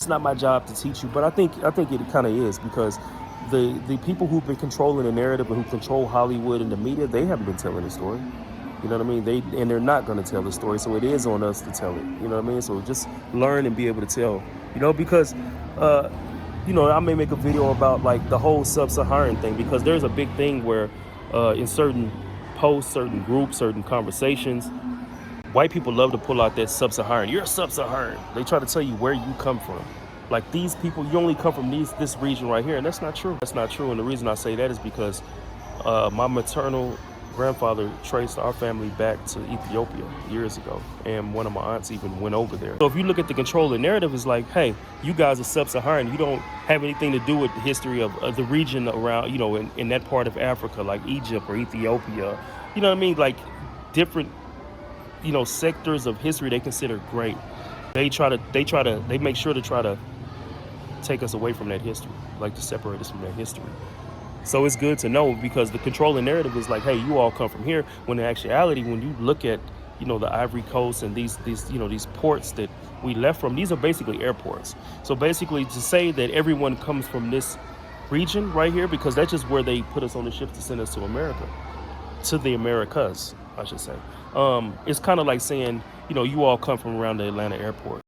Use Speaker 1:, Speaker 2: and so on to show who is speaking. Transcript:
Speaker 1: It's not my job to teach you, but I think it kind of is, because the people who've been controlling the narrative and who control Hollywood and the media, they haven't been telling the story. You know what I mean? They're not going to tell the story, so it is on us to tell it. You know what I mean? So just learn and be able to tell. You know, because I may make a video about like the whole Sub-Saharan thing, because there's a big thing where in certain posts, certain groups, certain conversations, white people love to pull out that Sub-Saharan. You're a Sub-Saharan. They try to tell you where you come from. Like, these people, you only come from this region right here, and that's not true. That's not true, and the reason I say that is because my maternal grandfather traced our family back to Ethiopia years ago, and one of my aunts even went over there. So if you look at the controlling narrative, it's like, hey, you guys are Sub-Saharan. You don't have anything to do with the history of the region around, in that part of Africa, like Egypt or Ethiopia. You know what I mean? Like, different sectors of history they consider great. They make sure to try to take us away from that history, like to separate us from that history. So it's good to know, because the controlling narrative is like, hey, you all come from here, when in actuality, when you look at the Ivory Coast and these ports that we left from, these are basically airports. So basically, to say that everyone comes from this region right here, because that's just where they put us on the ships to send us to America, to the Americas, I should say. It's kind of like saying, you all come from around the Atlanta airport.